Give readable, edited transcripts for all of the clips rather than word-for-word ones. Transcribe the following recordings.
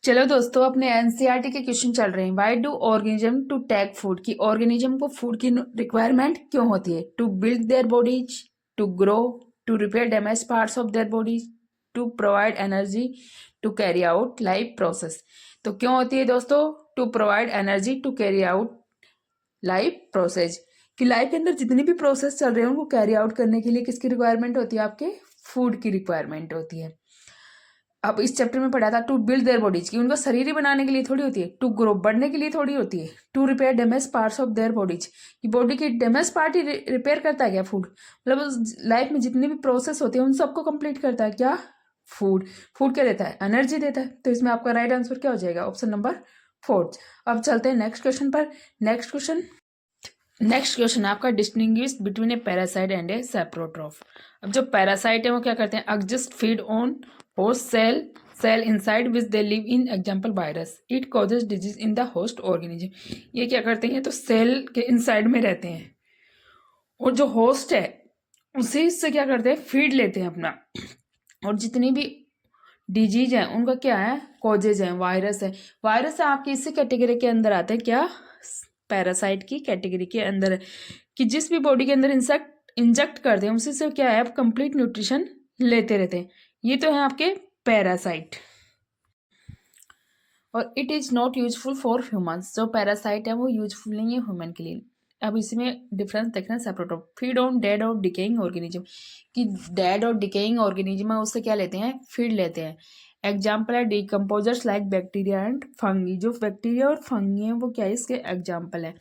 चलो दोस्तों, अपने एनसीईआरटी के क्वेश्चन चल रहे हैं। Why do organism to take food, की ऑर्गेनिज्म को फूड की रिक्वायरमेंट क्यों होती है? To build their bodies, to grow, to repair damage parts of their bodies, to provide energy, to carry out life process. तो क्यों होती है दोस्तों? To provide energy, to carry out life process. कि लाइफ के अंदर जितनी भी प्रोसेस चल रहे हैं उनको कैरी आउट करने के लिए किसकी रिक्वायरमेंट होती है? आपके फूड की रिक्वायरमेंट होती है। अब इस चैप्टर में पढ़ा था टू बिल्ड देयर बॉडीज, की उनका शरीर ही बनाने के लिए थोड़ी होती है। टू ग्रो, बढ़ने के लिए थोड़ी होती है। To repair damage parts of their bodies, की बॉडी की डैमेज पार्ट ही रिपेयर करता है क्या? फूड। मतलब लाइफ में जितनी भी प्रोसेस होती है उन सबको कंप्लीट करता है क्या? फूड। फूड क्या देता है? एनर्जी देता है। तो इसमें आपका राइट आंसर क्या हो जाएगा? Option number 4। अब चलते हैं नेक्स्ट क्वेश्चन पर। नेक्स्ट क्वेश्चन आपका distinguish between a parasite and a saprotroph. अब जो पैरासाइट है वो क्या करते हैं? Exist feed on host cell inside which they live in. Example virus, it causes disease in the host organism. ये क्या करते हैं? तो सेल के इनसाइड में रहते हैं और जो होस्ट है उसी से क्या करते हैं? फीड लेते हैं अपना। और जितनी भी डिजीज है उनका क्या है? कॉजेज है, वायरस है। वायरस आपकी इसी कैटेगरी के अंदर आते हैं क्या? पैरासाइट की कैटेगरी के अंदर है। कि जिस भी बॉडी के अंदर इंसेक्ट इंजेक्ट करते हैं उसी से क्या है? आप कंप्लीट न्यूट्रिशन लेते रहते हैं। ये तो है आपके पैरासाइट। और it is not useful for humans. जो पैरासाइट है वो यूजफुल नहीं है ह्यूमन के लिए। अब इसमें डिफरेंस देखना है। सेप्रोट्रॉफ फीड ऑन डेड और डिकेइंग ऑर्गेनिज्म, कि डेड और डिकेइंग ऑर्गेनिज्म है उससे क्या लेते हैं? फीड लेते हैं। एग्जाम्पल है decomposers like bacteria and fungi. जो बैक्टीरिया और फंगी है वो क्या है? इसके एग्जाम्पल है।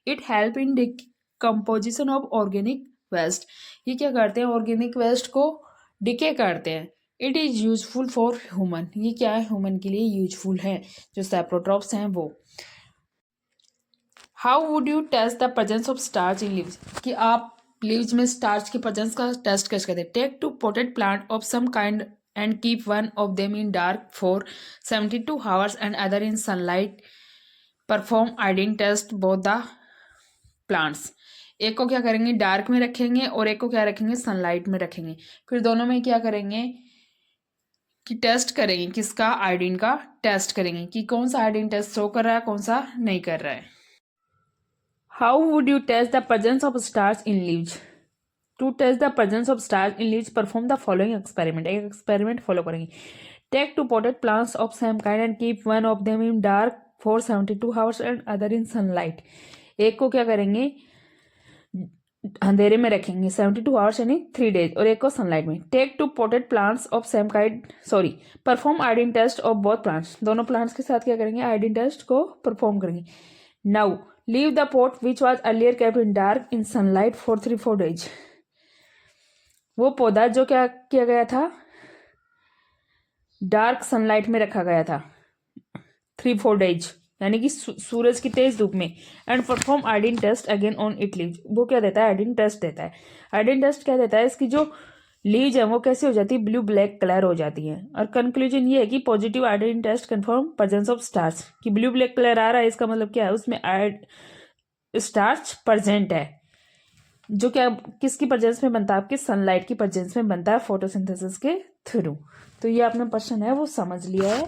It help in decomposition of organic waste. ये क्या करते हैं? ऑर्गेनिक वेस्ट को डिके करते हैं। It is useful for human, ये क्या है? ह्यूमन के लिए यूजफुल है। जो सेप्रोट्रॉप्स हैं वो। How would you test the presence of starch in leaves, कि आप लीव्स में स्टार्च की प्रेजेंस का टेस्ट कैसे करते हैं? Take two potted plant of some kind and keep one of them in dark for 72 hours and other in sunlight. Perform iodine test both the plants. एक को क्या करेंगे? डार्क में रखेंगे और एक को क्या रखेंगे? सनलाइट में रखेंगे। फिर दोनों में क्या करेंगे कि टेस्ट करेंगे, किसका? आयोडीन का टेस्ट करेंगे कि कौन सा आयोडीन टेस्ट शो कर रहा है, कौन सा नहीं कर रहा है। How would you test the presence of starch in leaves? To test the presence of starch in leaves perform the following experiment. एक एक्सपेरिमेंट फॉलो करेंगे। Take two potted plants of same kind and keep one of them in dark for 72 hours and other in sunlight. एक को क्या करेंगे? अंधेरे में रखेंगे 72 hours यानी 3 डेज, और एक को सनलाइट में। Take two potted plants of same kind perform iodine test of both plants. दोनों प्लांट्स के साथ क्या करेंगे? आयोडीन टेस्ट को परफॉर्म करेंगे। Now leave the pot which was earlier kept in dark in sunlight for 3-4 days. वो पौधा जो क्या किया गया था? डार्क सनलाइट में रखा गया था 3-4 डेज, यानी कि सूरज की तेज धूप में। And perform iodine test again on it leaves. वो क्या देता है? आयोडीन टेस्ट देता है। आयोडीन टेस्ट क्या देता है? इसकी जो लीव्स है वो कैसी हो जाती है? ब्लू ब्लैक कलर हो जाती है। और कंक्लूजन ये है कि positive iodine test confirm presence of starch. कि ब्लू ब्लैक कलर आ रहा है, इसका मतलब क्या है? उसमें स्टार्च प्रेजेंट है। जो क्या किसकी प्रेजेंस में बनता है? आपके सनलाइट की प्रेजेंस में बनता है फोटोसिंथेसिस के थ्रू। तो ये आपने क्वेश्चन है वो समझ लिया है।